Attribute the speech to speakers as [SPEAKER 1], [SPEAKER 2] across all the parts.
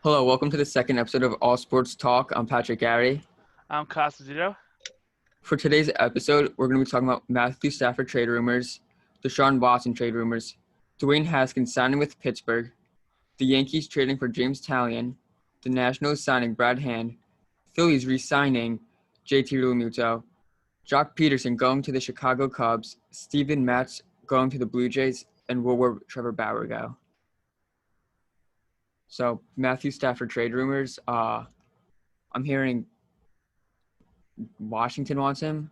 [SPEAKER 1] Hello, welcome to the second episode of All Sports Talk. I'm Patrick Gary.
[SPEAKER 2] I'm Costa.
[SPEAKER 1] For today's episode, we're going to be talking about Matthew Stafford trade rumors, Deshaun Watson trade rumors, Dwayne Haskins signing with Pittsburgh, the Yankees trading for Jameson Tallion, the Nationals signing Brad Hand, Phillies re-signing JT Realmuto, Joc Pederson going to the Chicago Cubs, Steven Matz going to the Blue Jays, and where Trever Bauer go. So, Matthew Stafford trade rumors. I'm hearing Washington wants him.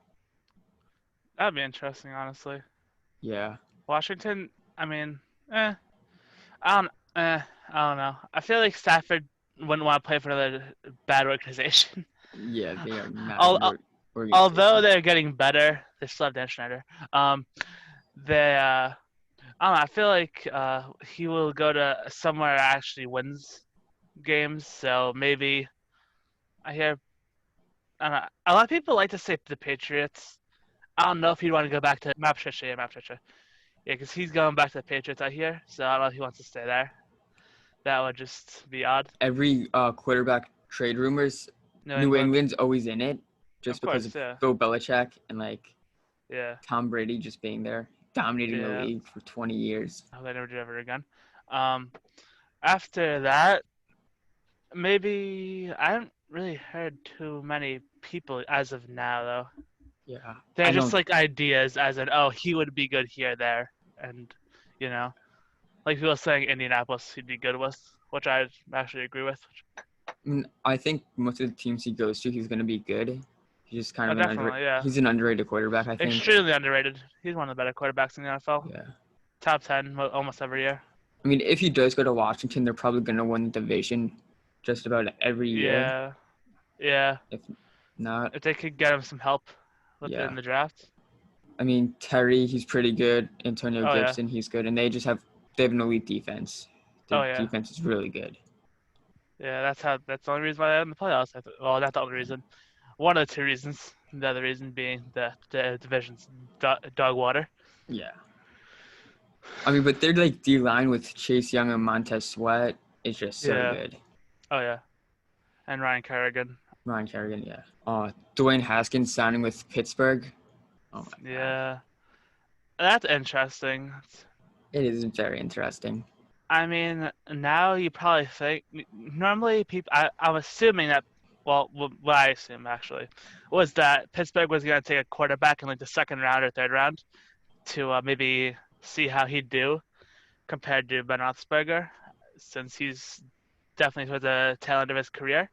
[SPEAKER 2] That'd be interesting, honestly.
[SPEAKER 1] Yeah.
[SPEAKER 2] Washington, I don't know. I feel like Stafford wouldn't want to play for another bad organization.
[SPEAKER 1] Yeah, they are not
[SPEAKER 2] Al-
[SPEAKER 1] a good
[SPEAKER 2] Although
[SPEAKER 1] organization.
[SPEAKER 2] they're getting better, they still have Dan Schneider. I don't know. I feel like he will go to somewhere that actually wins games. So maybe I hear. I don't know. A lot of people like to say the Patriots. I don't know if he'd want to go back to Matt Patricia. Yeah, because he's going back to the Patriots, I hear. So I don't know if he wants to stay there. That would just be odd.
[SPEAKER 1] Every quarterback trade rumors,
[SPEAKER 2] New
[SPEAKER 1] New
[SPEAKER 2] England,
[SPEAKER 1] England's always in it
[SPEAKER 2] of
[SPEAKER 1] just because
[SPEAKER 2] course,
[SPEAKER 1] of
[SPEAKER 2] yeah,
[SPEAKER 1] Bill Belichick and
[SPEAKER 2] yeah,
[SPEAKER 1] Tom Brady just being there, dominating the
[SPEAKER 2] yeah.
[SPEAKER 1] league for 20 years.
[SPEAKER 2] I hope they never do ever again. Um, After that, maybe I haven't really heard too many people as of now, though.
[SPEAKER 1] Yeah,
[SPEAKER 2] They're
[SPEAKER 1] I
[SPEAKER 2] just
[SPEAKER 1] don't.
[SPEAKER 2] like ideas, as in, oh, he would be good here, there, and you know, like people saying Indianapolis, he'd be good with, which I actually agree with.
[SPEAKER 1] I think most of the teams he goes to, he's going to be good. He's just kind
[SPEAKER 2] Oh,
[SPEAKER 1] of
[SPEAKER 2] definitely, yeah.
[SPEAKER 1] he's an underrated quarterback, I think.
[SPEAKER 2] Extremely underrated. He's one of the better quarterbacks in the NFL.
[SPEAKER 1] Yeah.
[SPEAKER 2] Top 10 almost every year.
[SPEAKER 1] I mean, if he does go to Washington, they're probably going to win the division just about every year.
[SPEAKER 2] Yeah, yeah.
[SPEAKER 1] If not,
[SPEAKER 2] If they could get him some help
[SPEAKER 1] yeah.
[SPEAKER 2] within the draft.
[SPEAKER 1] I mean, Terry, he's pretty good. Antonio
[SPEAKER 2] Oh yeah,
[SPEAKER 1] Gibson, he's good. And they have an elite defense. Their
[SPEAKER 2] oh yeah,
[SPEAKER 1] defense is really good.
[SPEAKER 2] yeah. That's the only reason why they're in the playoffs. Well, not the only reason. One of the two reasons. The other reason being the division's dog water.
[SPEAKER 1] Yeah. I mean, but their D-line with Chase Young and Montez Sweat is just so
[SPEAKER 2] Yeah.
[SPEAKER 1] good.
[SPEAKER 2] Oh yeah. And Ryan Kerrigan.
[SPEAKER 1] Ryan Kerrigan, yeah. Dwayne Haskins signing with Pittsburgh. Oh my God.
[SPEAKER 2] Yeah. That's interesting.
[SPEAKER 1] It is very interesting.
[SPEAKER 2] I mean, now you probably think normally people. I'm assuming that. Well, what I assume actually was that Pittsburgh was going to take a quarterback in like the second round or third round to maybe see how he'd do compared to Ben Roethlisberger, since he's definitely towards the tail end of his career.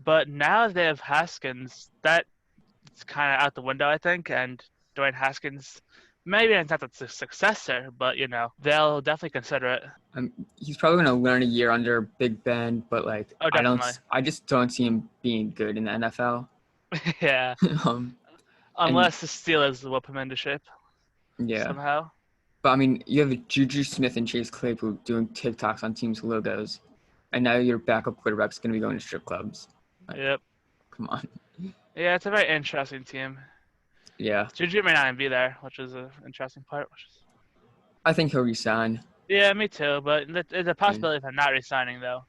[SPEAKER 2] But now they have Haskins. That's kind of out the window, I think. And Dwayne Haskins, maybe it's not the successor, but they'll definitely consider it.
[SPEAKER 1] He's probably going to learn a year under Big Ben, but
[SPEAKER 2] Oh, definitely.
[SPEAKER 1] I just don't see him being good in the NFL.
[SPEAKER 2] Yeah.
[SPEAKER 1] And
[SPEAKER 2] Unless the Steelers whip him into shape
[SPEAKER 1] yeah.
[SPEAKER 2] somehow.
[SPEAKER 1] But I mean, you have Juju Smith and Chase Claypool doing TikToks on teams' logos, and now your backup quarterback's going to be going to strip clubs.
[SPEAKER 2] Yep.
[SPEAKER 1] Come on.
[SPEAKER 2] Yeah, it's a very interesting team.
[SPEAKER 1] Yeah.
[SPEAKER 2] Juju may not even be there, which is an interesting part.
[SPEAKER 1] I think he'll resign.
[SPEAKER 2] Yeah, me too. But there's a possibility of him not resigning, though.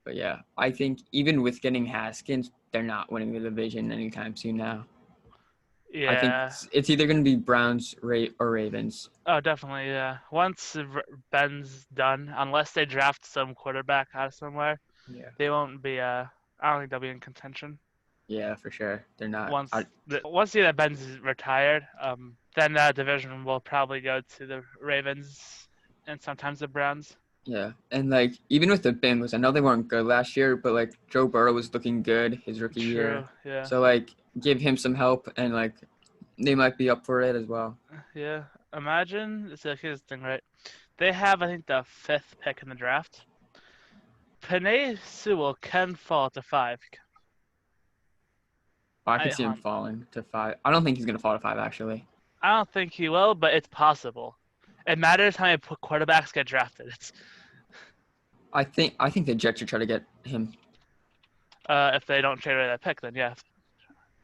[SPEAKER 1] But yeah, I think even with getting Haskins, they're not winning the division anytime soon now.
[SPEAKER 2] Yeah.
[SPEAKER 1] I think it's either going to be Browns or Ravens.
[SPEAKER 2] Oh, definitely, yeah. Once Ben's done, unless they draft some quarterback out of somewhere, they won't be. I don't think they'll be in contention.
[SPEAKER 1] Yeah, for sure. They're not.
[SPEAKER 2] Once that Ben's retired, then that division will probably go to the Ravens and sometimes the Browns.
[SPEAKER 1] Yeah, and even with the Bengals, I know they weren't good last year, but Joe Burrow was looking good his rookie year.
[SPEAKER 2] Yeah.
[SPEAKER 1] So give him some help, and they might be up for it as well.
[SPEAKER 2] Yeah. Imagine, so here's the thing, right? They have, I think, the 5th pick in the draft. Penei Sewell can fall to 5.
[SPEAKER 1] I could see him falling to 5. I don't think he's going to fall to 5, actually.
[SPEAKER 2] I don't think he will, but it's possible. It matters how many quarterbacks get drafted.
[SPEAKER 1] I think the Jets should try to get him.
[SPEAKER 2] If they don't trade away that pick, then yeah.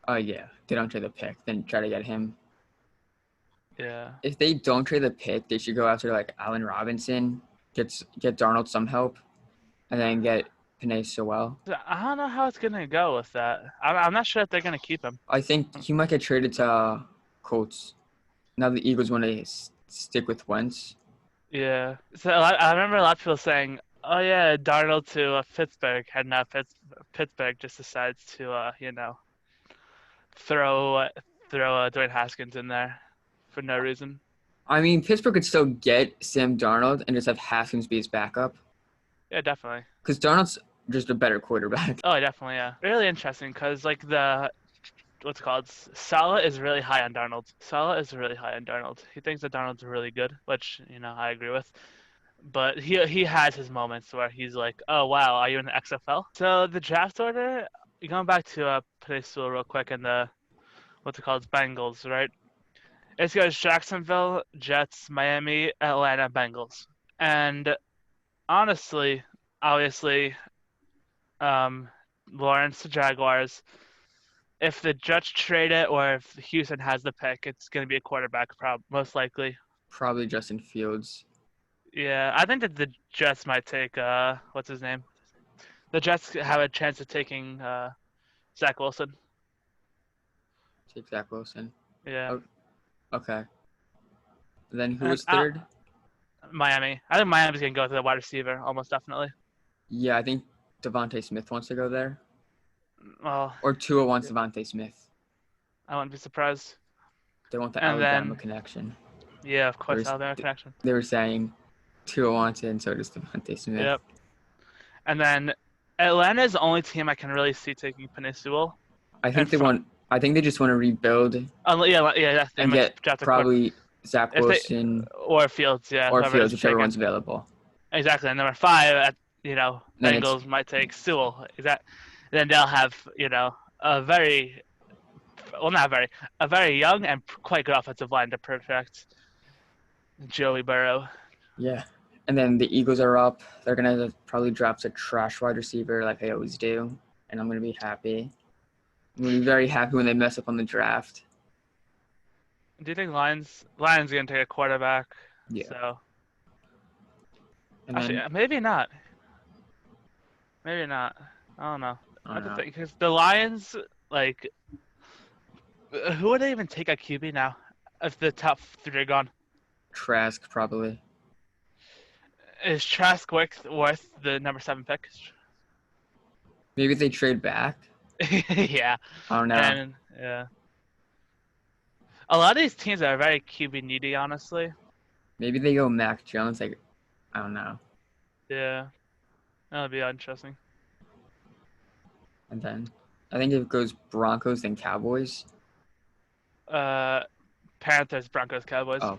[SPEAKER 1] Yeah. They don't trade the pick, then try to get him.
[SPEAKER 2] Yeah.
[SPEAKER 1] If they don't trade the pick, they should go after Allen Robinson, get Darnold some help, and then get Panay so well.
[SPEAKER 2] I don't know how it's gonna go with that. I'm not sure if they're gonna keep him.
[SPEAKER 1] I think he might get traded to Colts. Now the Eagles want to stick with Wentz.
[SPEAKER 2] Yeah. So I remember a lot of people saying, "Oh yeah, Darnold to Pittsburgh," and now Pittsburgh just decides to throw Dwayne Haskins in there for no reason.
[SPEAKER 1] I mean, Pittsburgh could still get Sam Darnold and just have Haskins be his backup.
[SPEAKER 2] Yeah, definitely.
[SPEAKER 1] Because Darnold's just a better quarterback.
[SPEAKER 2] Oh, definitely, yeah. Really interesting because like what's it called? Salah is really high on Darnold. Salah is really high on Darnold. He thinks that Darnold's really good, which I agree with. But he has his moments where he's like, "Oh wow, are you in the XFL?" So the draft order, going back to Peninsula real quick, and the what's it called? Bengals, right? It goes Jacksonville, Jets, Miami, Atlanta, Bengals, and honestly, obviously, Lawrence to Jaguars. If the Jets trade it or if Houston has the pick, it's going to be a quarterback, most likely.
[SPEAKER 1] Probably Justin Fields.
[SPEAKER 2] Yeah, I think that the Jets might take what's his name? The Jets have a chance of taking Zach Wilson.
[SPEAKER 1] Take Zach Wilson.
[SPEAKER 2] Yeah.
[SPEAKER 1] Oh, okay. Then who was third?
[SPEAKER 2] Miami. I think Miami's going to go to the wide receiver, almost definitely.
[SPEAKER 1] Yeah, I think Devontae Smith wants to go there.
[SPEAKER 2] Well,
[SPEAKER 1] or Tua wants Devontae Smith.
[SPEAKER 2] I wouldn't be surprised.
[SPEAKER 1] They want the
[SPEAKER 2] And
[SPEAKER 1] Alabama
[SPEAKER 2] then,
[SPEAKER 1] connection.
[SPEAKER 2] Yeah, of course, Alabama connection.
[SPEAKER 1] They were saying Tua wants it, and so does Devontae Smith.
[SPEAKER 2] Yep. And then Atlanta is the only team I can really see taking Peninsula.
[SPEAKER 1] I think I think they just want to rebuild.
[SPEAKER 2] Yeah.
[SPEAKER 1] And get probably Zach Wilson
[SPEAKER 2] or Fields, yeah.
[SPEAKER 1] Or Fields, whichever one's available.
[SPEAKER 2] Exactly. And number 5, Bengals might take Sewell. Then they'll have a very young and quite good offensive line to protect Joey Burrow.
[SPEAKER 1] Yeah. And then the Eagles are up. They're going to probably drop a trash wide receiver like they always do. And I'm going to be happy. I'm going to be very happy when they mess up on the draft.
[SPEAKER 2] Do you think Lions going to take a quarterback?
[SPEAKER 1] Yeah.
[SPEAKER 2] So.
[SPEAKER 1] Actually,
[SPEAKER 2] maybe not. Maybe not. I don't know. I have to think. Because the Lions, who would they even take at QB now if the top 3 are gone?
[SPEAKER 1] Trask, probably.
[SPEAKER 2] Is Trask worth the number 7 pick?
[SPEAKER 1] Maybe they trade back.
[SPEAKER 2] Yeah.
[SPEAKER 1] I don't know.
[SPEAKER 2] Yeah. A lot of these teams are very QB needy, honestly.
[SPEAKER 1] Maybe they go Mac Jones. I don't know.
[SPEAKER 2] Yeah. That would be interesting.
[SPEAKER 1] And then I think it goes Broncos then Cowboys.
[SPEAKER 2] Panthers, Broncos, Cowboys.
[SPEAKER 1] Oh,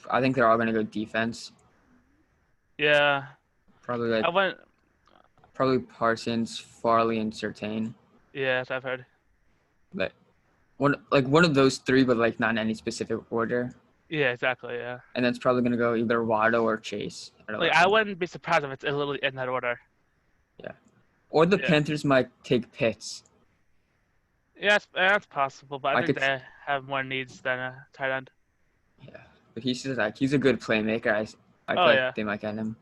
[SPEAKER 1] I think they're all gonna go defense.
[SPEAKER 2] Yeah.
[SPEAKER 1] Probably probably Parsons, Farley, and Surtain.
[SPEAKER 2] Yeah, I've heard.
[SPEAKER 1] One of those 3, but not in any specific order.
[SPEAKER 2] Yeah, exactly. Yeah.
[SPEAKER 1] And that's probably gonna go either Waddle or Chase.
[SPEAKER 2] I wouldn't be surprised if it's literally in that order.
[SPEAKER 1] Yeah. Or the Panthers might take Pitts.
[SPEAKER 2] Yeah, that's possible, but I think they have more needs than a tight end.
[SPEAKER 1] Yeah, but he's a good playmaker. I feel like they might get him.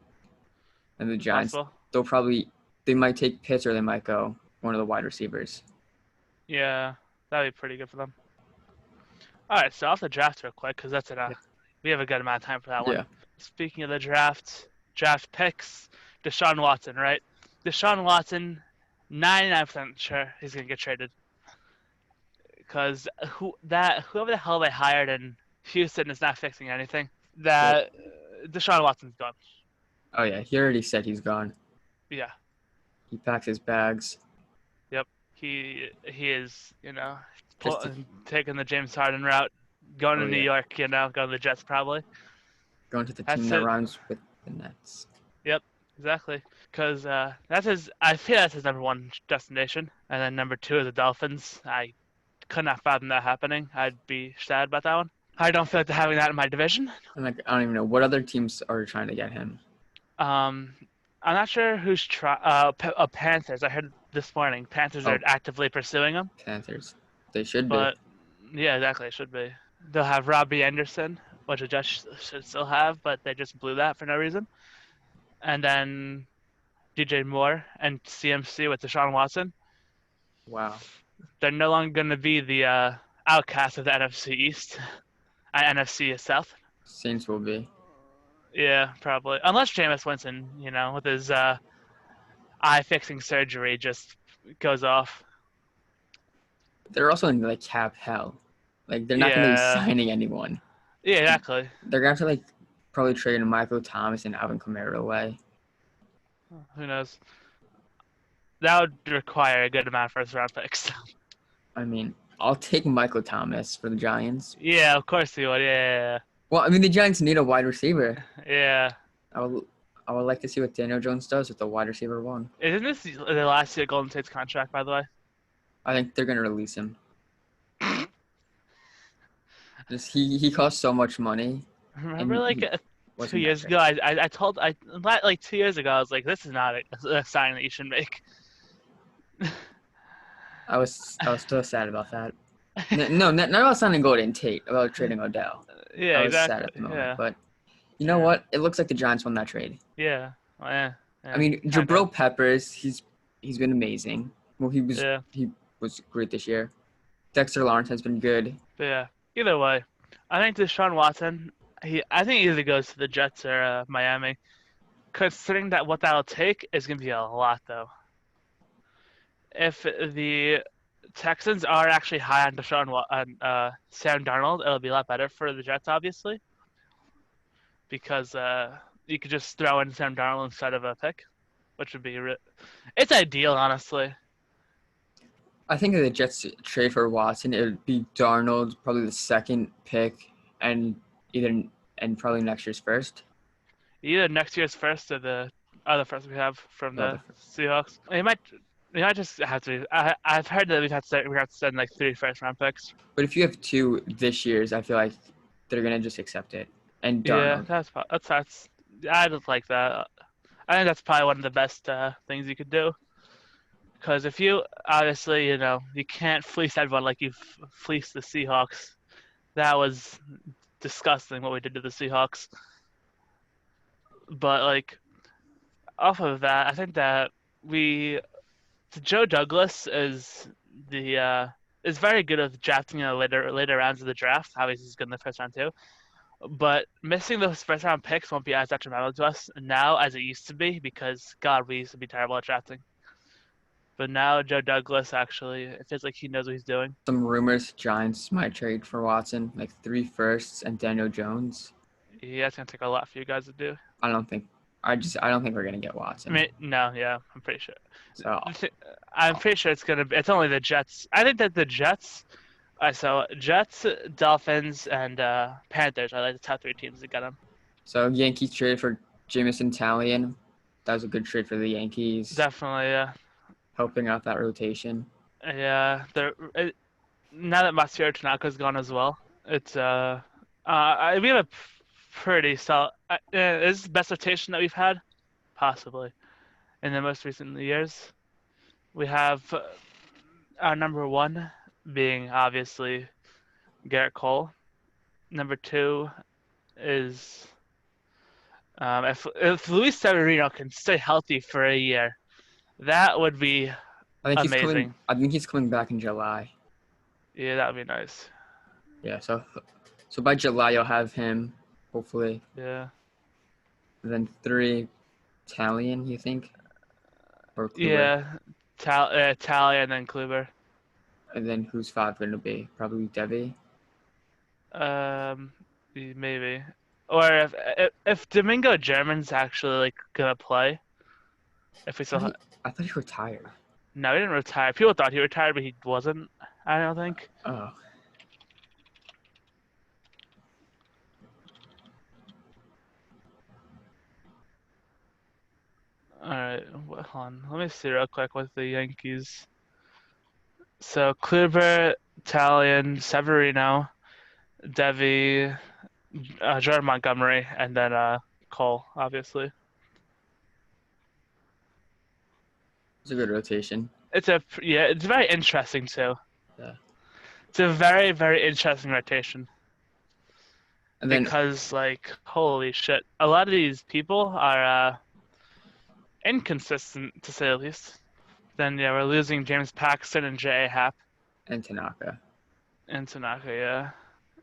[SPEAKER 1] And the Giants, they might take Pitts or they might go one of the wide receivers.
[SPEAKER 2] Yeah, that'd be pretty good for them. All right, so off the draft real quick because that's enough. We have a good amount of time for that one.
[SPEAKER 1] Yeah.
[SPEAKER 2] Speaking of the draft picks, Deshaun Watson, right? Deshaun Watson, 99% sure he's gonna get traded because whoever the hell they hired in Houston is not fixing anything. Deshaun Watson's gone.
[SPEAKER 1] Oh yeah, he already said he's gone.
[SPEAKER 2] Yeah.
[SPEAKER 1] He packed his bags.
[SPEAKER 2] Yep. He is, taking the James Harden route, going to New York, going to the Jets probably.
[SPEAKER 1] Going to the team that rhymes with the Nets.
[SPEAKER 2] Yep, exactly. Because I feel that's his number 1 destination. And then number 2 is the Dolphins. I could not fathom that happening. I'd be sad about that one. I don't feel like having that in my division.
[SPEAKER 1] And I don't even know what other teams are trying to get him.
[SPEAKER 2] I'm not sure who's Panthers. I heard this morning Panthers are actively pursuing him.
[SPEAKER 1] Panthers, they should
[SPEAKER 2] be. Yeah, exactly, it should be. They'll have Robbie Anderson, which the Jets should still have, but they just blew that for no reason. And then DJ Moore and CMC with Deshaun Watson.
[SPEAKER 1] Wow.
[SPEAKER 2] They're no longer going to be the outcast of the NFC East and NFC South.
[SPEAKER 1] Saints will be.
[SPEAKER 2] Yeah, probably. Unless Jameis Winston, with his eye-fixing surgery just goes off.
[SPEAKER 1] They're also in like cap hell. Like they're not going to be
[SPEAKER 2] Yeah.
[SPEAKER 1] signing anyone.
[SPEAKER 2] Yeah, exactly.
[SPEAKER 1] They're going to have to probably trade Michael Thomas and Alvin Kamara away.
[SPEAKER 2] Who knows? That would require a good amount of first-round picks.
[SPEAKER 1] I mean, I'll take Michael Thomas for the Giants.
[SPEAKER 2] Yeah, of course you would. Yeah.
[SPEAKER 1] Well, I mean, the Giants need a wide receiver.
[SPEAKER 2] Yeah.
[SPEAKER 1] I would like to see what Daniel Jones does with the wide receiver one.
[SPEAKER 2] Isn't this the last year of Golden State's contract, by the way?
[SPEAKER 1] I think they're going to release him. He costs so much money.
[SPEAKER 2] Remember, 2 years ago, I told 2 years ago, I was like, this is not a sign that you should make.
[SPEAKER 1] I was so sad about that. No, not about signing Golden Tate, about trading Odell.
[SPEAKER 2] Yeah,
[SPEAKER 1] I was
[SPEAKER 2] exactly.
[SPEAKER 1] sad at the moment,
[SPEAKER 2] Yeah.
[SPEAKER 1] but you know what? It looks like the Giants won that trade.
[SPEAKER 2] Yeah. Well, yeah.
[SPEAKER 1] I mean, Jabril Peppers, he's been amazing. Well, he was great this year. Dexter Lawrence has been good.
[SPEAKER 2] But yeah. Either way, I think Deshaun Watson. I think he either goes to the Jets or Miami. Considering that what that'll take is gonna be a lot though. If the Texans are actually high on Sam Darnold, it'll be a lot better for the Jets, obviously, because you could just throw in Sam Darnold instead of a pick, which would be it's ideal, honestly.
[SPEAKER 1] I think if the Jets trade for Watson, it would be Darnold, probably the second pick, and probably next year's first.
[SPEAKER 2] Either next year's first or the other first we have from the Seahawks. We might just have to. I've heard that we have to send like 3 first-round picks.
[SPEAKER 1] But if you have 2 this year's, I feel like they're gonna just accept it. And Darnold.
[SPEAKER 2] Yeah, that's. I don't like that. I think that's probably one of the best things you could do. Because if you obviously you can't fleece everyone like you fleeced the Seahawks. That was disgusting what we did to the Seahawks. But off of that, I think that Joe Douglas is very good at drafting later rounds of the draft. Obviously, he's good in the first round too. But missing those first round picks won't be as detrimental to us now as it used to be because God, we used to be terrible at drafting. But now Joe Douglas actually, it feels like he knows what he's doing.
[SPEAKER 1] Some rumors Giants might trade for Watson, like 3 firsts and Daniel Jones.
[SPEAKER 2] Yeah, it's gonna take a lot for you guys to do.
[SPEAKER 1] I don't think we're gonna get Watson.
[SPEAKER 2] I mean, no, yeah, I'm pretty sure.
[SPEAKER 1] So
[SPEAKER 2] I'm pretty sure it's only the Jets. I think that the Jets. So Jets, Dolphins, and Panthers are like the top 3 teams that got him.
[SPEAKER 1] So Yankees traded for Jameson Tallion. That was a good trade for the Yankees.
[SPEAKER 2] Definitely, yeah.
[SPEAKER 1] Helping out that rotation.
[SPEAKER 2] Yeah, now that Masahiro Tanaka's gone as well, it's we have a pretty solid. This is the best rotation that we've had, possibly, in the most recent years. We have our number 1 being obviously Garrett Cole. Number 2 is if Luis Severino can stay healthy for a year, that would be amazing.
[SPEAKER 1] I think he's coming back in July.
[SPEAKER 2] Yeah, that would be nice.
[SPEAKER 1] Yeah, so by July you'll have him, hopefully.
[SPEAKER 2] Yeah.
[SPEAKER 1] And then 3, Tallion, you think? Or Kluber?
[SPEAKER 2] Yeah, Tallion and then Kluber.
[SPEAKER 1] And then who's 5 going to be? Probably Devi?
[SPEAKER 2] Maybe. Or if Domingo German's actually gonna play. If we still
[SPEAKER 1] I thought he retired.
[SPEAKER 2] No, he didn't retire. People thought he retired, but he wasn't, I don't think.
[SPEAKER 1] Oh.
[SPEAKER 2] Alright, hold on. Let me see real quick with the Yankees. So, Kluber, Tallion, Severino, Devi, Jordan Montgomery, and then Cole, obviously.
[SPEAKER 1] It's a good rotation.
[SPEAKER 2] It's very interesting too.
[SPEAKER 1] Yeah.
[SPEAKER 2] It's a very, very interesting rotation.
[SPEAKER 1] And then,
[SPEAKER 2] because holy shit, a lot of these people are inconsistent to say the least. Then yeah, we're losing James Paxton and J.A. Happ
[SPEAKER 1] and Tanaka.
[SPEAKER 2] and Tanaka. Yeah.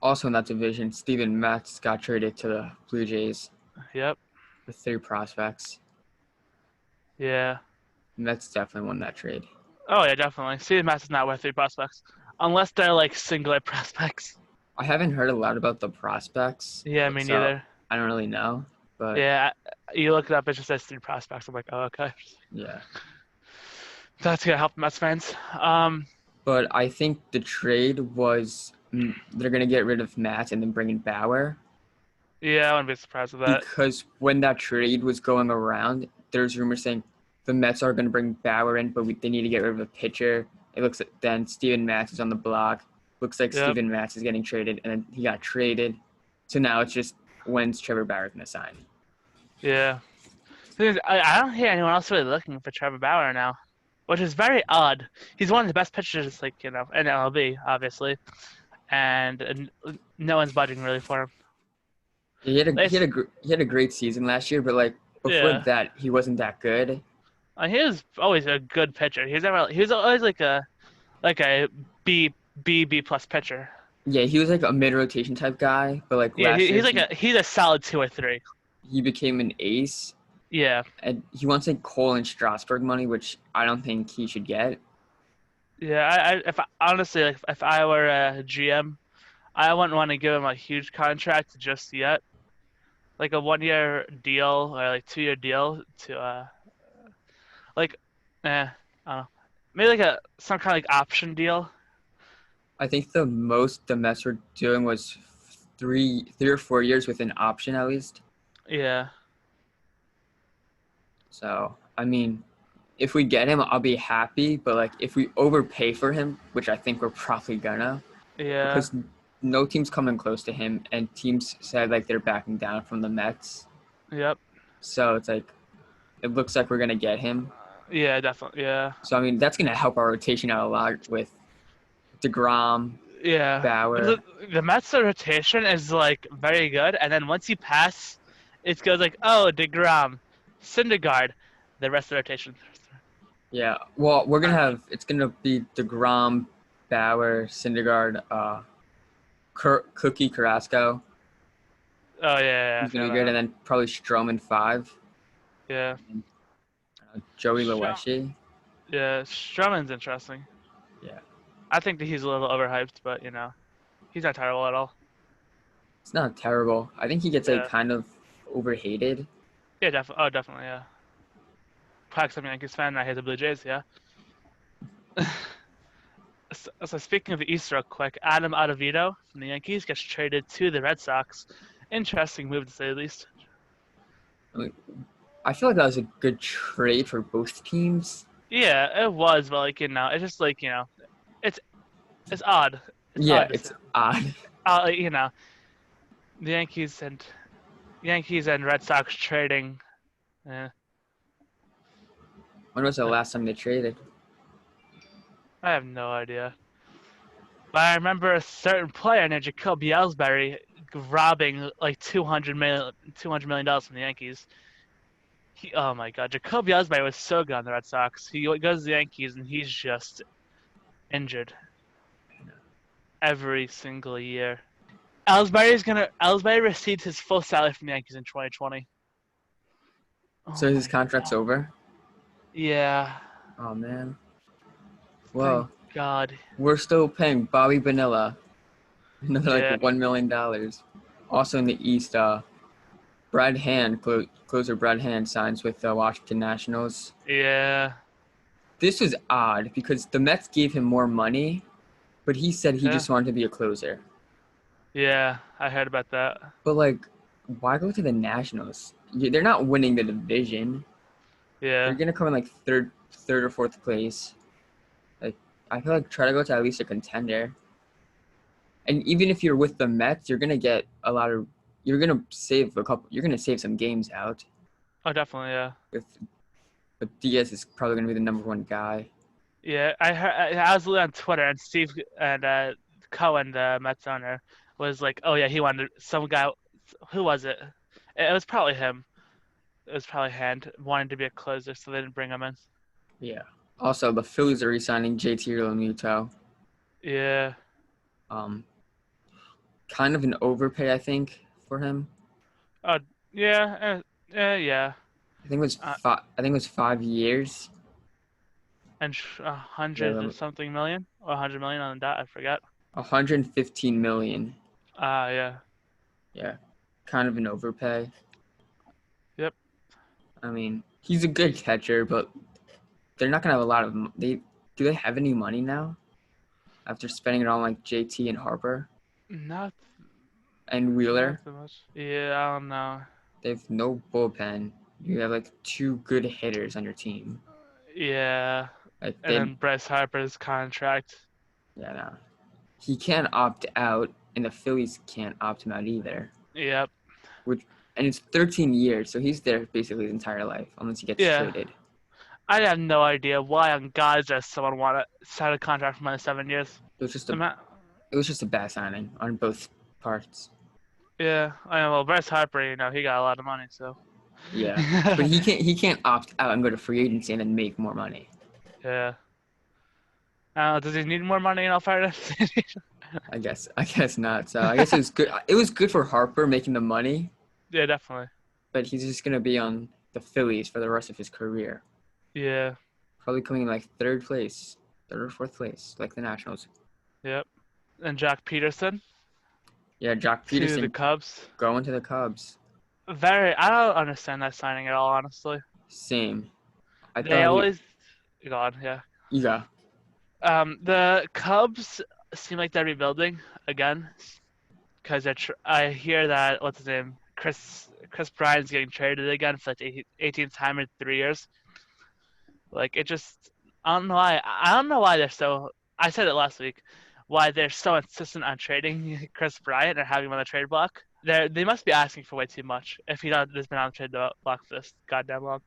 [SPEAKER 1] Also in that division, Steven Matz got traded to the Blue Jays
[SPEAKER 2] Yep.
[SPEAKER 1] with 3 prospects.
[SPEAKER 2] Yeah.
[SPEAKER 1] Mets definitely won that trade.
[SPEAKER 2] Oh yeah, definitely. Steven Matz is not worth 3 prospects unless they're like singular prospects.
[SPEAKER 1] I haven't heard a lot about the prospects,
[SPEAKER 2] Yeah, me
[SPEAKER 1] so
[SPEAKER 2] neither.
[SPEAKER 1] I don't really know. But
[SPEAKER 2] Yeah, you look it up, it just says 3 prospects. I'm like, oh okay.
[SPEAKER 1] yeah.
[SPEAKER 2] That's gonna help Mets fans.
[SPEAKER 1] But I think the trade was they're gonna get rid of Matt and then bring in Bauer.
[SPEAKER 2] Yeah, I wouldn't be surprised with that.
[SPEAKER 1] Because when that trade was going around, there's rumors saying the Mets are gonna bring Bauer in, but they need to get rid of a pitcher. It looks like then Steven Matz is on the block. Looks like
[SPEAKER 2] Yep.
[SPEAKER 1] Steven Matz is getting traded, and then he got traded. So now it's just when's Trever Bauer gonna sign?
[SPEAKER 2] Yeah. I don't hear anyone else really looking for Trevor Bauer now, which is very odd. He's one of the best pitchers, like, in MLB, obviously, and no one's budging really for him.
[SPEAKER 1] He had a great season last year, but like before
[SPEAKER 2] Yeah.
[SPEAKER 1] that, he wasn't that good.
[SPEAKER 2] He was always a good pitcher. He was always like a B plus pitcher.
[SPEAKER 1] Yeah, he was like a mid rotation type guy, but like
[SPEAKER 2] Yeah,
[SPEAKER 1] last year
[SPEAKER 2] he's a solid 2 or 3.
[SPEAKER 1] he became an ace.
[SPEAKER 2] Yeah.
[SPEAKER 1] And he wants like Cole and Strasburg money, which I don't think he should get.
[SPEAKER 2] Yeah, honestly, like, if I were a GM, I wouldn't want to give him a huge contract just yet. Like a 1-year deal or like 2-year deal to I don't know. Maybe like some kind of like option deal.
[SPEAKER 1] I think the most the Mets were doing was 3 or 4 years with an option at least.
[SPEAKER 2] Yeah.
[SPEAKER 1] So I mean, if we get him, I'll be happy. But like if we overpay for him, which I think we're probably gonna,
[SPEAKER 2] Yeah.
[SPEAKER 1] because no team's coming close to him, and teams said like they're backing down from the Mets.
[SPEAKER 2] Yep.
[SPEAKER 1] So it's like it looks like we're gonna get him.
[SPEAKER 2] Yeah, definitely. Yeah.
[SPEAKER 1] So I mean that's gonna help our rotation out a lot with DeGrom,
[SPEAKER 2] Yeah.
[SPEAKER 1] Bauer.
[SPEAKER 2] The Mets rotation is like very good, and then once you pass, it goes like, oh, DeGrom, Syndergaard, the rest of the rotation.
[SPEAKER 1] Yeah, well, it's gonna be DeGrom, Bauer, Syndergaard, Cookie Carrasco.
[SPEAKER 2] Oh yeah.
[SPEAKER 1] He's gonna be good, and then probably Stroman 5.
[SPEAKER 2] Yeah.
[SPEAKER 1] Joey Loesch.
[SPEAKER 2] Yeah, Stroman's interesting.
[SPEAKER 1] Yeah.
[SPEAKER 2] I think that he's a little overhyped, but he's not terrible at all.
[SPEAKER 1] It's not terrible. I think he gets like kind of overhated.
[SPEAKER 2] Yeah, definitely. Oh, definitely. Yeah. Perhaps I'm a Yankees fan. And I hate the Blue Jays. Yeah. So speaking of the East, real quick, Adam Ottavino from the Yankees gets traded to the Red Sox. Interesting move to say the least.
[SPEAKER 1] I feel like that was a good trade for both teams.
[SPEAKER 2] Yeah, it was, but like it's just like it's odd.
[SPEAKER 1] It's odd.
[SPEAKER 2] The Yankees and Red Sox trading.
[SPEAKER 1] When was the last time they traded?
[SPEAKER 2] I have no idea. But I remember a certain player named Jacoby Ellsbury robbing like $200 million from the Yankees. Oh my God, Jacoby Ellsbury was so good on the Red Sox. He goes to the Yankees and he's just injured every single year. Ellsbury received his full salary from the Yankees in 2020.
[SPEAKER 1] So his contract's over?
[SPEAKER 2] Yeah.
[SPEAKER 1] Oh man. Well,
[SPEAKER 2] thank God.
[SPEAKER 1] We're still paying Bobby Bonilla another like $1 million. Also in the East, Brad Hand, closer Brad Hand signs with the Washington Nationals.
[SPEAKER 2] Yeah.
[SPEAKER 1] This was odd because the Mets gave him more money, but he said he just wanted to be a closer.
[SPEAKER 2] Yeah, I heard about that.
[SPEAKER 1] But like, why go to the Nationals? They're not winning the division.
[SPEAKER 2] Yeah.
[SPEAKER 1] They're gonna come in like third or fourth place. Like, I feel like try to go to at least a contender. And even if you're with the Mets, you're gonna get a lot of. You're gonna save some games out.
[SPEAKER 2] Oh, definitely, yeah.
[SPEAKER 1] But Diaz is probably gonna be the number 1 guy.
[SPEAKER 2] Yeah, I was on Twitter and Steve and Cohen, the Mets owner, was like, "Oh yeah, he wanted some guy. Who was it? It was probably him. it was probably Hand wanting to be a closer, so they didn't bring him in.
[SPEAKER 1] Yeah. Also, the Phillies are re-signing JT Realmuto.
[SPEAKER 2] Yeah.
[SPEAKER 1] Kind of an overpay, I think, for him.
[SPEAKER 2] Yeah. Yeah.
[SPEAKER 1] I think it was
[SPEAKER 2] Uh,
[SPEAKER 1] 5 years.
[SPEAKER 2] and a hundred
[SPEAKER 1] Yeah,
[SPEAKER 2] and something million or 100 million on the dot. I forget.
[SPEAKER 1] 115 million.
[SPEAKER 2] Yeah.
[SPEAKER 1] Yeah, kind of an overpay.
[SPEAKER 2] Yep.
[SPEAKER 1] I mean, he's a good catcher, but they're not gonna have a lot of. Do they have any money now after spending it on like JT and Harper
[SPEAKER 2] Not
[SPEAKER 1] and
[SPEAKER 2] not
[SPEAKER 1] Wheeler?
[SPEAKER 2] so much. Yeah, I don't know.
[SPEAKER 1] They have no bullpen. You have like two good hitters on your team.
[SPEAKER 2] Yeah.
[SPEAKER 1] Like
[SPEAKER 2] And then Bryce Harper's contract.
[SPEAKER 1] yeah, no. He can't opt out, and the Phillies can't opt him out either.
[SPEAKER 2] Yep.
[SPEAKER 1] And it's 13 years, so he's there basically his entire life, unless he gets
[SPEAKER 2] Yeah.
[SPEAKER 1] traded.
[SPEAKER 2] I have no idea why on God's does someone want to sign a contract for another 7 years.
[SPEAKER 1] It was just
[SPEAKER 2] I'm not,
[SPEAKER 1] a bad signing on both parts.
[SPEAKER 2] yeah, I know. Well, Bryce Harper, he got a lot of money, so.
[SPEAKER 1] Yeah, but he can't opt out and go to free agency and then make more money.
[SPEAKER 2] Yeah. Does he need more money in all fairness?
[SPEAKER 1] I guess not. So I guess it was good. It was good for Harper making the money,
[SPEAKER 2] Yeah, definitely.
[SPEAKER 1] but he's just gonna be on the Phillies for the rest of his career.
[SPEAKER 2] Yeah.
[SPEAKER 1] Probably coming in like third or fourth place, like the Nationals.
[SPEAKER 2] Yep. And Joc Pederson
[SPEAKER 1] Yeah, Joc
[SPEAKER 2] to the
[SPEAKER 1] Pederson
[SPEAKER 2] Cubs.
[SPEAKER 1] going to the Cubs.
[SPEAKER 2] I don't understand that signing at all, honestly.
[SPEAKER 1] Same. I
[SPEAKER 2] They
[SPEAKER 1] thought
[SPEAKER 2] always. God, yeah.
[SPEAKER 1] yeah.
[SPEAKER 2] The Cubs seem like they're rebuilding again, because I hear that what's his name, Chris Bryant's getting traded again for like the 18th time in 3 years. Like it just, I don't know why. I don't know why they're so. I said it last week. Why they're so insistent on trading Chris Bryant and having him on the trade block. They must be asking for way too much if he has been on the trade block for this goddamn long.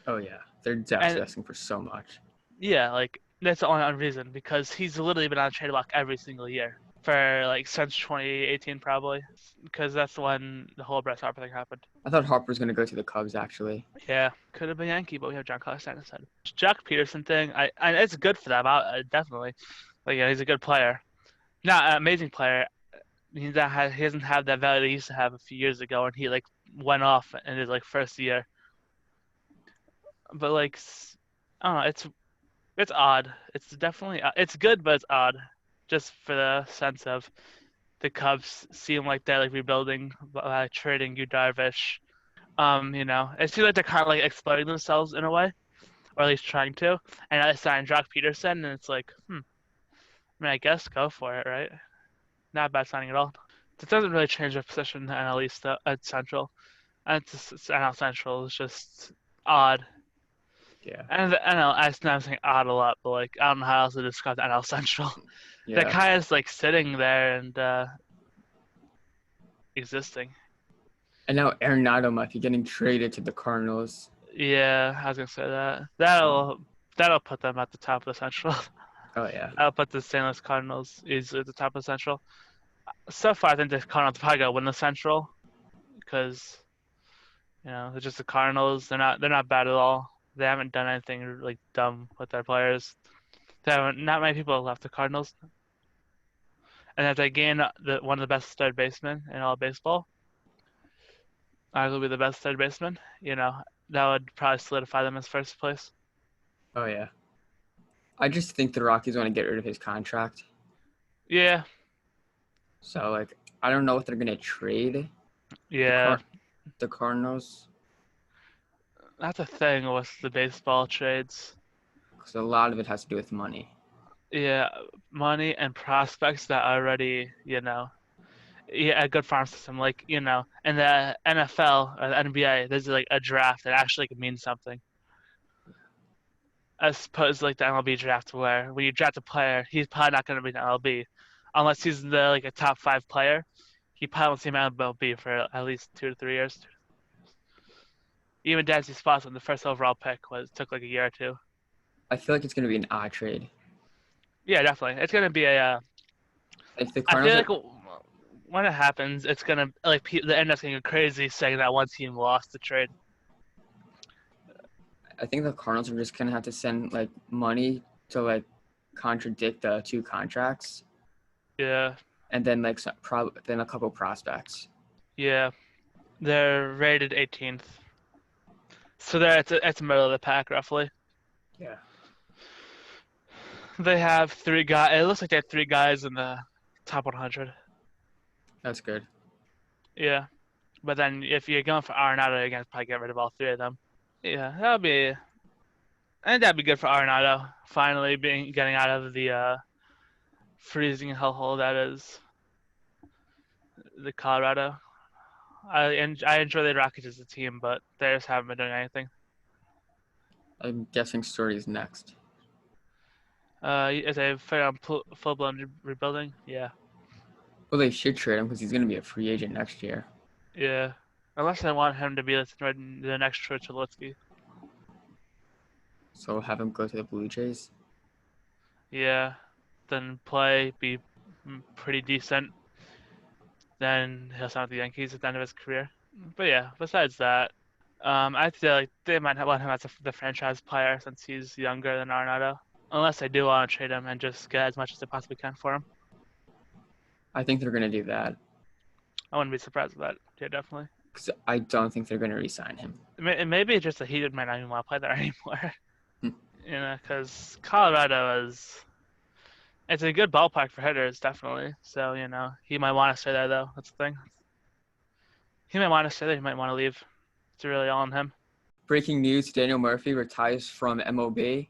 [SPEAKER 1] Oh yeah, they're definitely
[SPEAKER 2] And
[SPEAKER 1] asking for so much.
[SPEAKER 2] yeah, like that's the only reason because he's literally been on the trade block every single year for like since 2018 probably, because that's when the whole Bryce Harper thing happened.
[SPEAKER 1] I thought Harper was gonna go to the Cubs actually.
[SPEAKER 2] Yeah, could have been Yankee, but we have John Carlson instead. Joc Pederson thing, I it's good for them. Definitely, like yeah, he's a good player, not an amazing player. He doesn't have that value that he used to have a few years ago, and he like went off in his like first year. But like, I don't know, it's odd. It's definitely it's good, but it's odd, just for the sense of the Cubs seem like they're like rebuilding by trading Yu Darvish. It seems like they're kind of like exploiting themselves in a way, or at least trying to. And I signed Joc Pederson, and it's like, I mean, I guess go for it, right? Not a bad signing at all. It doesn't really change their position in NL East at Central. And it's NL Central is just odd.
[SPEAKER 1] Yeah.
[SPEAKER 2] And the NL, I'm saying odd a lot, but like I don't know how else to describe the NL Central.
[SPEAKER 1] Yeah.
[SPEAKER 2] They're kind of just like sitting there and existing.
[SPEAKER 1] And now Arenado might be getting traded to the Cardinals.
[SPEAKER 2] Yeah, I was gonna say that. That'll put them at the top of the Central.
[SPEAKER 1] Oh yeah.
[SPEAKER 2] That'll put the St. Louis Cardinals easily at the top of the Central. So far, I think the Cardinals probably gonna win the Central because they're just the Cardinals. They're not bad at all. They haven't done anything like dumb with their players. Not many people have left the Cardinals, and if they gain one of the best third basemen in all of baseball, arguably the best third baseman, that would probably solidify them as first place.
[SPEAKER 1] Oh yeah. I just think the Rockies want to get rid of his contract.
[SPEAKER 2] Yeah.
[SPEAKER 1] So like I don't know if they're gonna trade.
[SPEAKER 2] Yeah.
[SPEAKER 1] The Cardinals.
[SPEAKER 2] That's a thing with the baseball trades.
[SPEAKER 1] Because a lot of it has to do with money.
[SPEAKER 2] Yeah, money and prospects that already, a good farm system. Like, in the NFL or the NBA, there's like a draft that actually can mean something. As opposed to like the MLB draft where when you draft a player, he's probably not going to be in the MLB. Unless he's a top 5 player, he probably won't see him in MLB for at least 2 to 3 years. Even Dansby Swanson, the first overall pick, took like a year or 2.
[SPEAKER 1] I feel like it's gonna be an odd trade.
[SPEAKER 2] Yeah, definitely. It's gonna be a.
[SPEAKER 1] If the
[SPEAKER 2] I
[SPEAKER 1] Cardinals
[SPEAKER 2] feel like when it happens, it's gonna the internet's gonna go crazy saying that one team lost the trade.
[SPEAKER 1] I think the Cardinals are just gonna have to send like money to like contradict the 2 contracts,
[SPEAKER 2] Yeah.
[SPEAKER 1] and then like then a couple prospects.
[SPEAKER 2] Yeah. They're rated 18th. So they're it's the middle of the pack roughly.
[SPEAKER 1] Yeah,
[SPEAKER 2] They have 3 guys. It looks like they have 3 guys in the top 100.
[SPEAKER 1] that's good.
[SPEAKER 2] Yeah. But then if you're going for Arenado, you're gonna probably get rid of all 3 of them. Yeah, I think that'd be good for Arenado. Finally getting out of the freezing hellhole that is the Colorado. I enjoy the Rockets as a team, but they just haven't been doing anything.
[SPEAKER 1] I'm guessing Story's next.
[SPEAKER 2] Is they on full blown rebuilding? Yeah.
[SPEAKER 1] Well, they should trade him because he's gonna be a free agent next year.
[SPEAKER 2] Yeah. Unless they want him to be the next Tulowitzki.
[SPEAKER 1] So have him go to the Blue Jays.
[SPEAKER 2] Yeah. Then be pretty decent. Then he'll sign with the Yankees at the end of his career. But yeah, besides that, I feel like they might want him as the franchise player since he's younger than Arenado. Unless they do want to trade him and just get as much as they possibly can for him.
[SPEAKER 1] I think they're gonna do that.
[SPEAKER 2] I wouldn't be surprised with that. Yeah, definitely.
[SPEAKER 1] Because I don't think they're gonna re-sign him.
[SPEAKER 2] Maybe it's just that he might not even want to play there anymore. Because Colorado it's a good ballpark for hitters, definitely. So, he might want to stay there, though. That's the thing. He might want to stay there. He might want to leave. It's really all on him.
[SPEAKER 1] Breaking news, Daniel Murphy retires from MLB.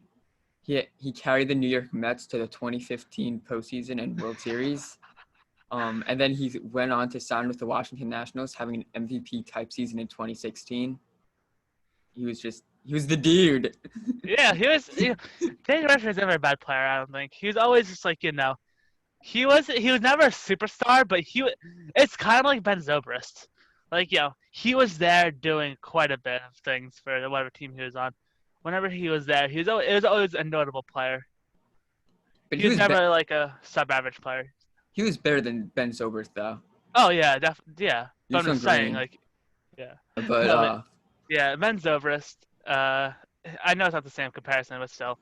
[SPEAKER 1] He carried the New York Mets to the 2015 postseason and World Series. And then he went on to sign with the Washington Nationals, having an MVP-type season in 2016. He was the dude.
[SPEAKER 2] Yeah, Daniel Murphy was never a bad player, I don't think. He was always just like, he was never a superstar, but it's kind of like Ben Zobrist. Like, he was there doing quite a bit of things for whatever team he was on. Whenever he was there, it was always a notable player. But he was never like a sub-average player.
[SPEAKER 1] He was better than Ben Zobrist, though.
[SPEAKER 2] Oh yeah, yeah. But I'm just saying, like, yeah.
[SPEAKER 1] But
[SPEAKER 2] yeah, Ben Zobrist. I know it's not the same comparison, but still,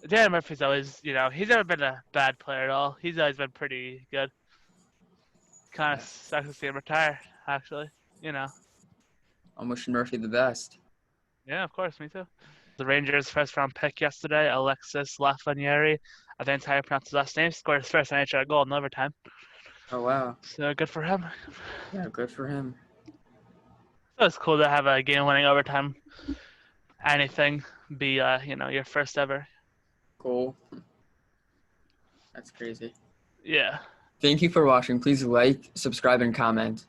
[SPEAKER 2] Dan Murphy's always, he's never been a bad player at all. He's always been pretty good. Kind of sucks to see him retire, actually.
[SPEAKER 1] I'm wishing Murphy the best.
[SPEAKER 2] Yeah, of course, me too. The Rangers' first-round pick yesterday, Alexis Lafreniere, I think that's how you pronounce his last name, scored his first NHL goal in overtime.
[SPEAKER 1] Oh, wow.
[SPEAKER 2] So good for him.
[SPEAKER 1] Yeah, good for him.
[SPEAKER 2] So it's cool to have a game-winning overtime. Anything be, your first ever
[SPEAKER 1] goal. That's crazy.
[SPEAKER 2] Yeah.
[SPEAKER 1] Thank you for watching. Please like, subscribe, and comment.